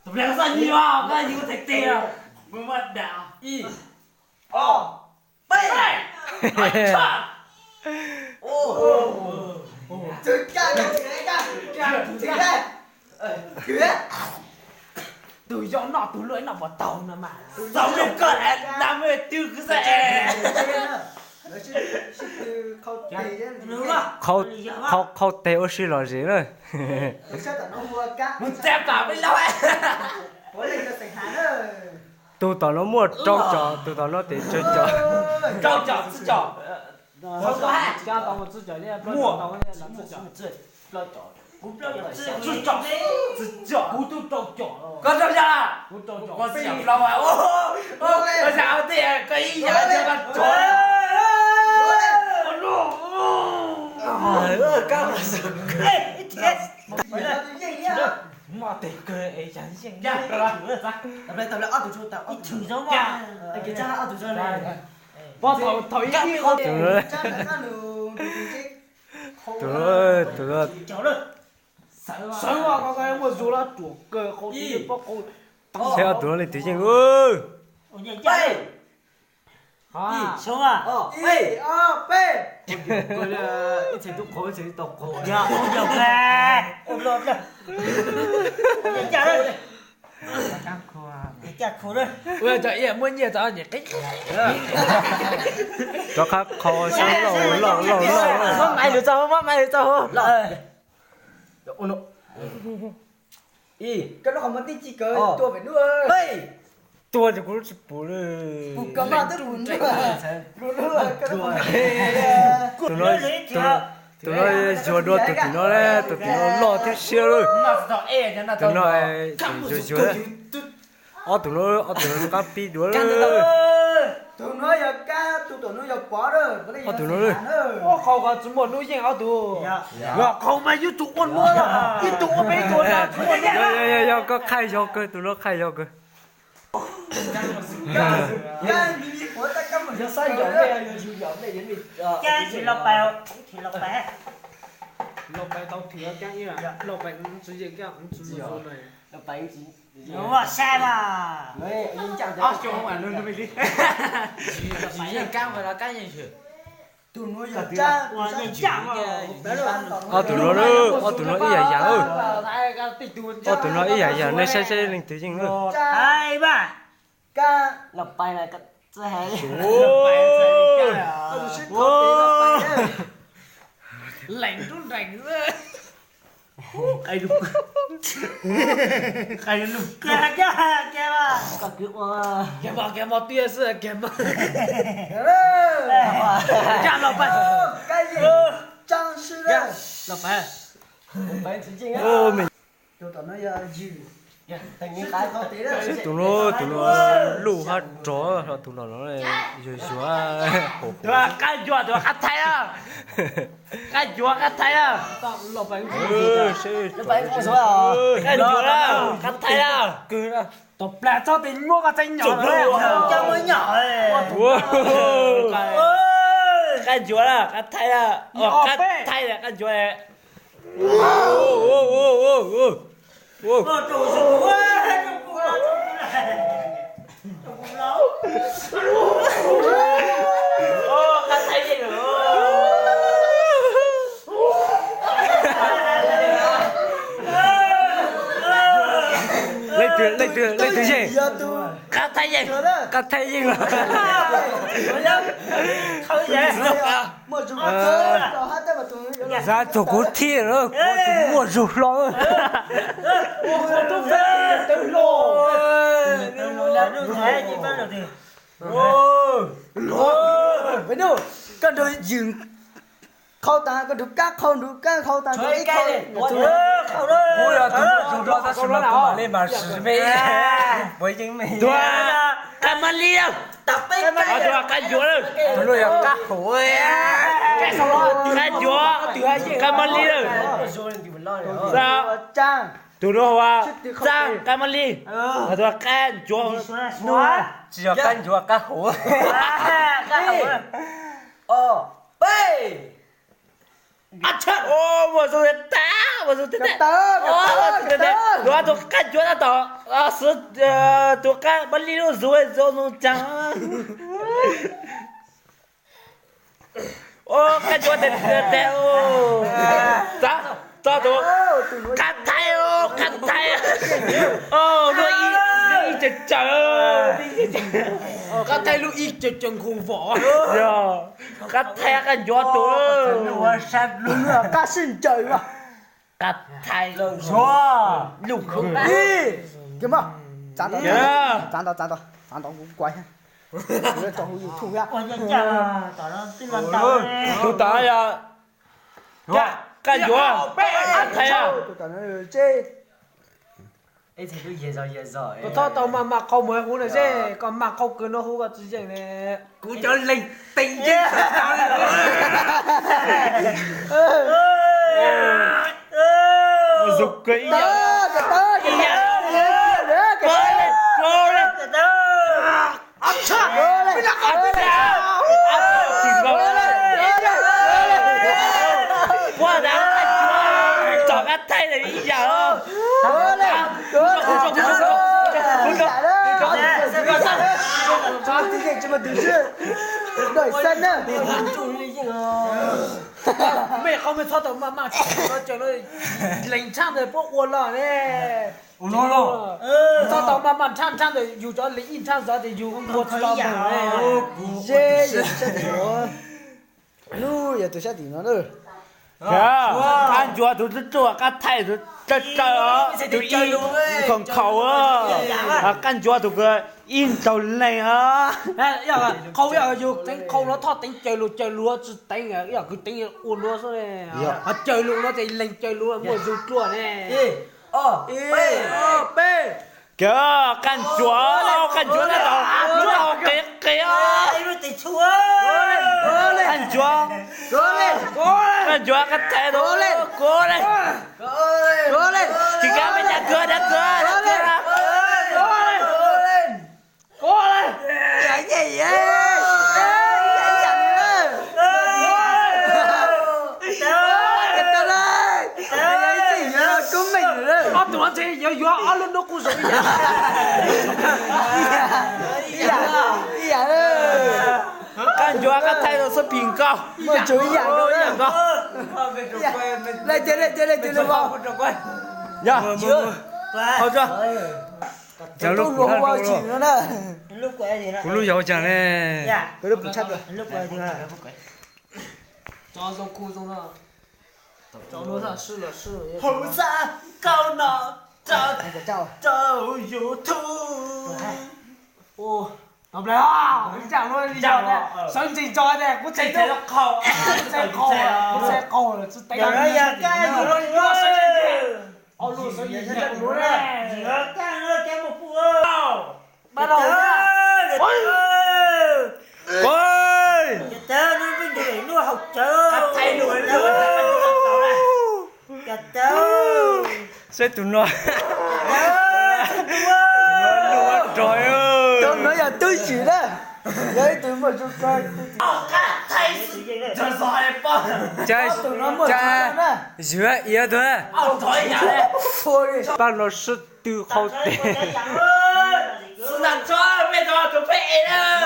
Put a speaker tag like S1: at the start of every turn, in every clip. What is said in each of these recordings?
S1: tụi em sao nhiều à cái gì có thể tiền mới mất đạo
S2: y o b
S3: Thực ra đâu thế ra thực ra kìa
S1: tụi gió nọ tụi lưỡi nọ vào tàu nè mà sao biết cỡ làm về tư cứ dễ đúng không
S4: khâu téo xí là gì rồi
S1: muốn xem cả với lâu
S4: tụi tao nó mua trâu trò tụi tao nó để chơi trò
S1: trâu trò chứ trò không có hát
S2: cha tao một chút đi
S1: mua
S2: tao cái này làm chút
S1: trò cũng trâu trò chứ trò cũng trâu trò có trâu trò
S2: cũng trâu trò
S1: có xem lâu à ô có sao thì cái gì vậy cho con trò
S4: cao là sao
S1: mà để cười ấy chẳng xem
S3: tập lại tụi cho tao ít thử giống mà cái cha tụi cho này
S2: bao thầu
S3: cái
S2: ý
S3: không
S4: tụi nó tụi nó
S3: cháu rồi
S2: sợ quá có cái mà dù là chuột cơ không đi bao không
S4: theo tụi nó lên tự nhiên ơi
S3: bay
S1: sống à
S3: y o b
S2: cái là ít thì tôi có thể đọc cổ
S1: dạ không được nè
S3: ôm lộn nè
S1: cái cha đây
S2: các cô
S1: cái cha khổ đây
S2: bây giờ chạy muốn nhiều tao nhỉ cái
S4: cho khác kho sáng lẩu
S2: mất mày được sao
S3: ôm lộn y cái nó không mất tí chi cơ tôi phải nuôi bay
S4: tua thì cũng chỉ bù rồi
S3: bù cầm mà tôi bù nuôi cái nó
S4: tụi nó vừa đua tụi nó đấy tụi nó lo tiếp siêu rồi tụi nó vừa tụi nó cắt pi đuổi rồi
S3: tụi nó giờ cá tụi nó giờ quá rồi
S4: tụi nó rồi
S2: không có chúng một nuôi riêng áo tù
S1: không mà như tụi con mua là cái tụi con bé tụi là tụi con
S4: có khai cho cơ tụi nó khai cho cơ
S3: của ta cắm
S2: giờ sai giống này giờ chịu giống này đến bị
S1: cha chỉ lọc bèo chỉ lọc bé
S2: lộc bài tao thừa cái như là lộc bài cũng sử dụng cái cũng sử dụng này
S3: là bánh gì
S1: đúng rồi sai mà
S3: đấy nhưng chẳng
S2: áo chung không phải luôn thôi đi chỉ là cam phải là cái gì chứ
S3: tụi nó giờ cha
S4: tụi nó ý dạ ơi tụi nó ý dạ nên sẽ lên tự nhiên nữa
S1: hai ba
S3: ca
S1: lọc bài là cái hay
S2: lạnh run rảnh nữa
S1: ai đúng ai đúng kia mà
S3: cả kiểu mà
S2: kém mà tia sữa kém mà
S1: chạm lọc bài
S3: cái gì trang sư đấy
S2: lộc bài
S3: bánh chỉ chính á
S4: mình
S3: tụi nó giờ gì thành những cái không tí đó
S4: tụi nó lù hết chó tụi nó này rồi
S1: tụi cái chùa tụi cắt thay à cái chùa cắt thay à
S2: lộc bài
S3: nó bánh có số à
S1: cái chùa đó cắt thay à
S2: cứ là tập lại cho tính mua cái tranh nhỏ
S1: đấy cho mới nhỏ này cái chùa đó cắt thay à cắt thay là cái chùa này trâu sụp quá cắt thay gì nữa
S4: lấy từ gì
S1: cắt thay gì
S4: cắt thay gì mà
S1: không vậy
S3: một chút nữa hát tới mà tụi
S4: ra chỗ cố thi nữa mua rượu lo
S1: tôi là được thế gì bắt đầu thì
S3: với đâu cái đôi dừng khâu ta có được các không được các khâu ta
S1: chơi cái này khâu đó
S4: ôi à tụi nó ta xem mà lên mà xử mê với những mày
S1: cái mà liêu tập cái cái chúa
S4: tụi nó là các khổ
S1: cái sau đó cái chúa cái mà liêu sao
S3: trang
S1: tụi nó hòa sang cái mà liêu tụi cái chúa
S3: nuôi
S4: chỉ là canh chúa các khổ
S3: b
S1: Acha.
S4: Ô, một số thế ta. Đó tôi cắt chỗ đó đó. Sự tôi cắt bắt đi nó rồi nó chẳng. Ô, cắt chỗ thế ô. Sao? Sao tôi cắt thay ô, cắt thay. Ô, nó y trời ơi.
S2: Cắt thay lúc y chừng khủng võ.
S4: Dạ. Cắt thay cắt chỗ tôi.
S1: Nó sát luôn à.
S3: Cá sinh trời mà.
S4: Cắt thay rồi.
S1: Xóa.
S4: Lục không đã.
S3: Đi. Kiếm mà. Chán đó cũng quay ha. Rồi cho hữu thủ nha.
S1: Ôi dạ dạ. Tao nó tin lần tao.
S4: Tôi tái à. Cắt chỗ. Cắt thay à.
S3: Tôi cả nó chê.
S1: Ê thì tôi về rồi.
S2: Tôi thọ tao mà không mới hú này chứ, còn mà không cứ nó hú cái gì này.
S1: Cú cho linh tinh chứ.
S4: Dục kỹ. Quá đáng. Chọn ăn thay là đi giờ.
S2: Mẹ không biết thọ tao mà nó chờ nó lệnh trang rồi bốc uốn lò nè.
S1: Nó lo.
S2: Thọ tao mà trang rồi dù cho lệnh in trang rồi thì dù không buộc lo mà nè.
S3: Chê, giờ sẽ thì nó. Nu, giờ tôi sẽ thì nó nữa.
S4: Ăn chua tôi chua cắt thay tôi tôi in còn khẩu á. Ăn chua tôi cái in tàu này á.
S2: Không biết là dù tính không nó thọ tính chơi lúa chỉ tính à, cứ tính uốn lúa thôi nè. Chơi lúa nó thì lệnh chơi lúa mua dù chua nè.
S3: B.
S4: Kìa, ăn chua nó tàu kia.
S1: Nó thì chua.
S4: Ăn chua. Ăn chua cắt thay thôi. Cố lên. Chỉ cả bên nhà cửa đã cửa.
S2: Cố lên.
S3: Cái gì vậy?
S2: Áp tụi anh chơi giờ áo luôn nó cũng rồi.
S4: Ăn chua cắt thay rồi sắp bình cao.
S3: Mà chú ý dạng đâu
S4: Dạng cao.
S3: Lên chơi vào.
S4: Dạ. Thôi chưa? Chẳng lúc
S3: Tôi luôn chỉ nó nè.
S1: Lúc quay gì đó.
S4: cũng lúc giàu chẳng nè.
S1: Dạ.
S3: Cái đó bị chắc rồi.
S1: Lúc quay thì là.
S2: Cho xong khu xong rồi. Cho nó ra试了。
S1: Hồng sa cao nọ cho
S3: Chào.
S1: YouTube.
S2: Ô, đọc lại à? Chẳng luôn đi chẳng này. Sân trình cho này, cũng chạy
S1: Chạy nó khổ.
S2: cũng sẽ khổ là tay.
S1: Giờ đây là cái gì rồi nó sẽ.
S2: Luôn sân trình
S1: Giờ
S2: luôn
S1: luôn
S2: đấy.
S1: đấy. Giờ cái nó kéo một phu.
S2: Bắt đầu nha.
S4: Ôi!
S1: Tớ nó mới để nó học chơi. Thay đổi nó. Chặt tớ.
S4: Sẽ tụi nó. Trời ơi!
S3: Tôi nói là tôi chỉ đó. Đấy tôi mà cho coi.
S1: Thay sự gì đấy. Cho giỏi bó.
S4: Cha, giữa ý thôi.
S1: Thôi nhà đấy.
S3: Thôi đi.
S4: Bạn nó sẽ từ khâu tế.
S1: Sự làm cho bây giờ tụi phê đó.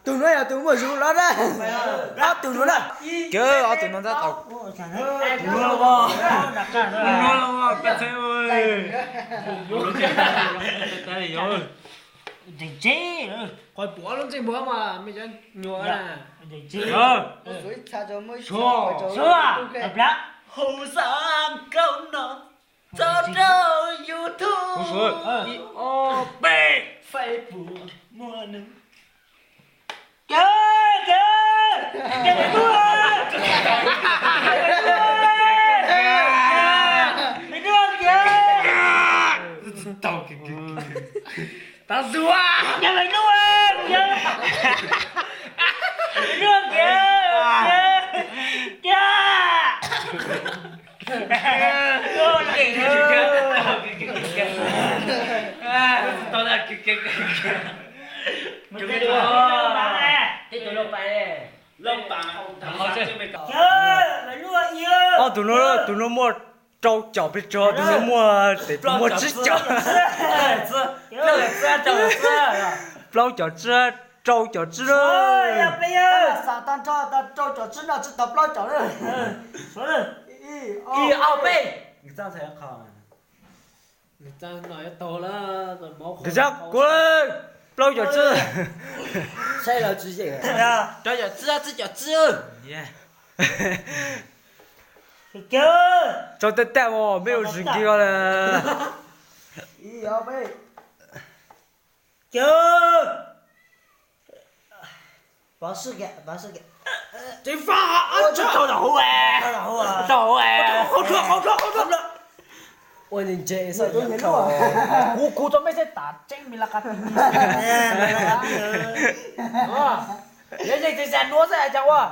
S3: Tụi nó là tụi mà dù nó đó. Đó tụi nó đó.
S4: Kìa, tụi nó ra tàu.
S1: Đình chế nữa.
S2: Khỏi bỏ luôn trên bữa mà mình cho nhựa nè.
S1: Đình chế.
S3: Suối cha cho mới
S1: Xua. Tập lắm. Hậu sang câu nó. Cho YouTube. Ô bê. Phải phụ mua nâng. Kìa. Kìa mày đua. Mày đua kìa.
S4: Tàu kìa.
S1: Tao rùa. Kìa mày đua. Kìa. Mày đua kìa. Kìa. Đua kìa. Tao là kìa. Chúng tôi lâm bằng
S4: Hào chứ.
S1: mày lúa yêu
S4: tụi nó mua trâu chảo bị trâu tụi nó mua để mua chữ chảo plau chảo chữ trâu chảo chữ
S3: Sa tan cho ta trâu cho chữ nào chữ tập lo chó nữa.
S1: y ao bê sao thấy không
S2: người ta nói to là rồi máu
S4: được chưa cố lên plau chảo chữ
S3: Sai là chữ gì?
S1: cho giờ chưa chưa
S4: cho tới tao mà没有时间了
S3: 一二背。把事给。
S1: 这发这头头哎头哎好吃
S3: 我能接受都很多。
S2: กูจะไม่ใช่ตาเจ๊งมีราคาเดี๋ยวจะแซนนัวใส่จังวะ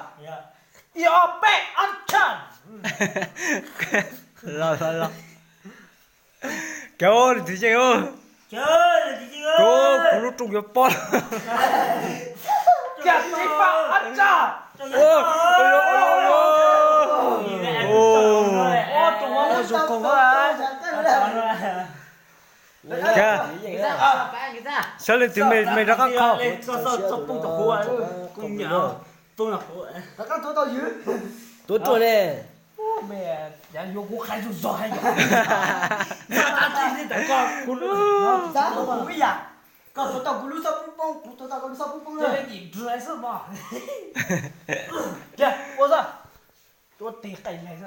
S2: อีออเป๊ะอันชัน
S4: lo kéo đi thì chơi cô lúc trung yếu bò
S2: อย่าเจ๊ฟ้าอันชัน โอ้ตรงว่า我说空啊sao lên từ mày ra các kho
S1: cho bông tàu hoa cũng nhỏ bông tàu hoa
S3: Các con tôi tao dữ.
S4: tôi trôi nè
S2: mẹ nhà vô cũng khai rồi giỏi
S1: ta chỉ để con
S3: Giá của bố bây giờ. Con tôi tao cũng lúc sau bung bung, tôi tao cũng sau bung bung
S2: 这
S3: rồi.
S2: 里你出来是吗？这我说，我得改来着。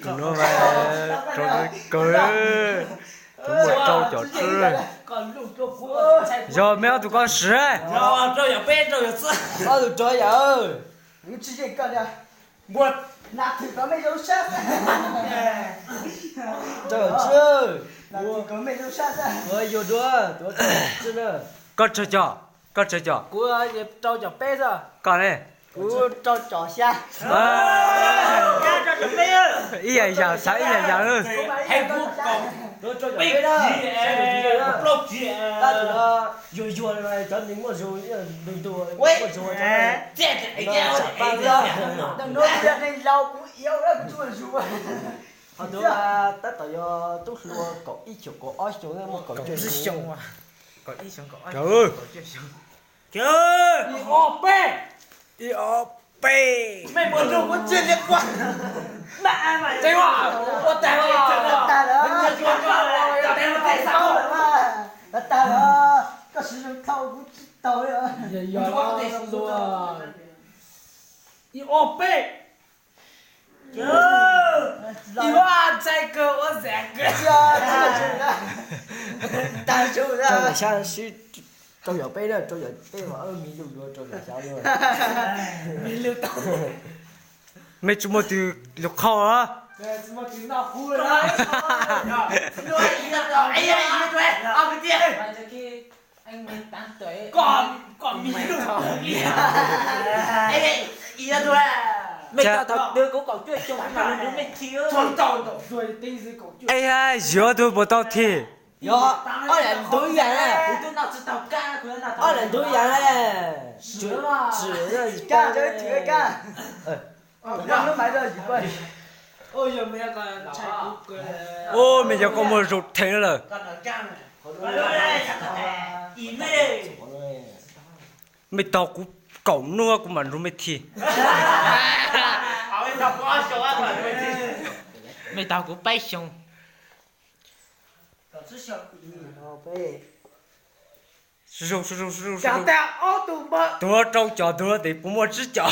S4: nó mà trôi cười chúng một trâu chó chữ
S2: còn lúc cho cô
S4: giờ mấy tụi con sửa
S1: rồi rồi giờ bé rồi giờ sữa
S3: Sao được trời ơi. Những chuyện gì cần à?
S1: một
S3: Nạp thịt có mấy dấu sát. Trời chưa. Nạp thịt có mấy dấu sát à? Ơi vô đua, tôi chưa nữa.
S4: con chơi chó
S2: cô ấy trâu cho bé rồi.
S4: con này
S3: Cô cho trò xa.
S4: ý là giờ sáng ý là giờ nữa
S1: hay vô còn
S3: Tôi cho trò
S1: big
S3: bé đó.
S1: gì blog gì
S3: Ta tụi nó vui vui này cho những một rồi đừng đùa.
S1: Wait.
S3: Một rồi cho
S1: chết
S3: nó chả bao giờ. Đừng nói chuyện này lâu cũng yêu đó cũng chưa rồi. Họ nói là tất cả do tốt lúa có ít chỗ có ói chỗ này một có chuyện
S2: 凶啊！
S1: còn ít sống có
S4: trời ơi
S2: 你好bé，
S4: đi ở bê
S1: 没摸着我这里光那嘛
S2: 这话我带了。
S3: Ta đó.
S1: Mình chưa cho rồi, tao đem tay sao rồi
S3: mà. Ta đó. Có sử dụng khâu cũng tối rồi.
S2: 有啊，说，你好bé，你话再给我三个。
S3: Ta chủ ra.
S5: Trong sao sư trong giờ bé đó trong giờ bé mà ơi mi luôn rồi trong giờ sao luôn
S2: 你溜达，
S4: mấy chúng một từ lục kho á
S2: 怎么听到哭了？
S1: 哎呀一对啊个爹
S2: anh mới 8 tuổi.
S1: còn mi luôn ấy ý là thôi
S2: Mày tao tao đưa cũng còn chuyện chung mà nó mới thiếu.
S1: con tàu
S2: Rồi tinh gì cũng chuyện.
S4: ê ha giờ tôi bỏ tao thì
S5: yo ở lần túi vậy nè
S1: tôi nào chỉ tàu ca của nó
S5: ở lần túi vậy nè
S2: Sửa mà.
S5: sửa rồi
S3: Ca chơi chữ ca. Năm lúc máy rồi chỉ quên.
S2: Ôi giờ mẹ còn chạy cục cười.
S4: ô mày giờ có một rụt thế nữa rồi
S1: con ở ca này ý mê
S4: mày tao cũng cổng nữa cũng mà rồi mày thì
S1: ở bên đọc có số á mà
S2: Mày tao cũng bay xong.
S4: sưu
S2: Chả tao ô tụ bơ.
S4: tôi trâu chó tôi để bố mua chữ chó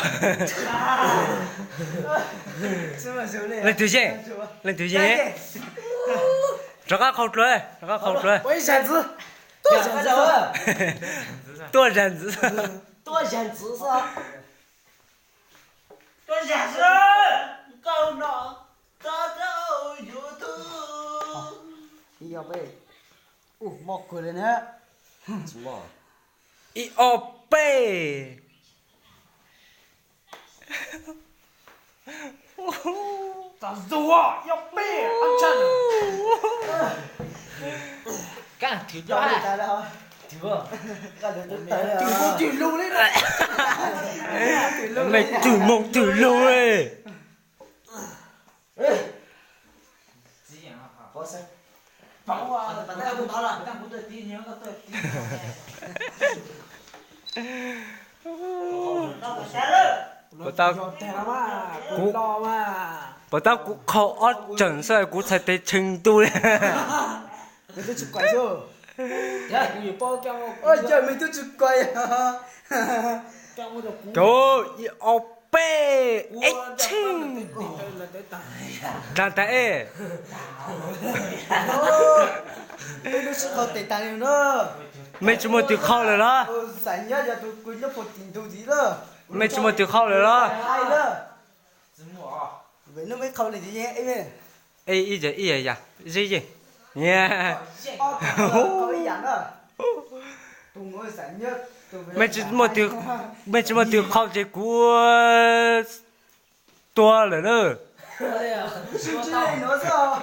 S4: lên từ gì lên từ gì các khẩu rồi các khẩu rồi
S2: 我一下子。
S5: 多人子
S4: 多人子
S5: 多人子是吧
S1: con giả sử câu nọ ta đâu YouTube
S3: Đi vào bê. Một cười lên hết.
S5: 什么
S4: 一二倍
S2: 咋走啊？要背安全。干，提
S3: Cho người ta đâu.
S2: Tiểu vô tiểu luôn đấy này.
S4: mày từ mông từ lâu ấy
S3: Có sao?
S1: bảo à bạn ta cũng bảo là bạn ta cũng tự tin nhớ có tự tin
S4: bọn tao
S2: Thế lắm à, cũng lo mà.
S4: bọn tao cũng khâu ót chuẩn rồi cũng phải tới trình độ đấy
S3: Mình tôi chụp quay chưa?
S2: Dạ, cũng nhiều bao keo.
S3: Ôi trời mình tôi chụp quay.
S2: Keo một được.
S4: trời ơi bê ấy chinh đàn tay
S3: Tôi nó sẽ không thể tàn nữa.
S4: mày chỉ một từ khâu rồi đó
S3: Giải nhất là tôi quên nó một tình đâu gì đó.
S4: mày chỉ một từ khâu rồi đó
S3: Hay đó. Vậy nó mới không là gì nhé em ơi.
S4: ê ý gì gì nha
S3: Có ý dạng đó. Tôi ngồi giải nhất.
S4: mày chỉ một từ khâu chỉ của tua rồi nữa
S3: Chứ chứ này nó sao?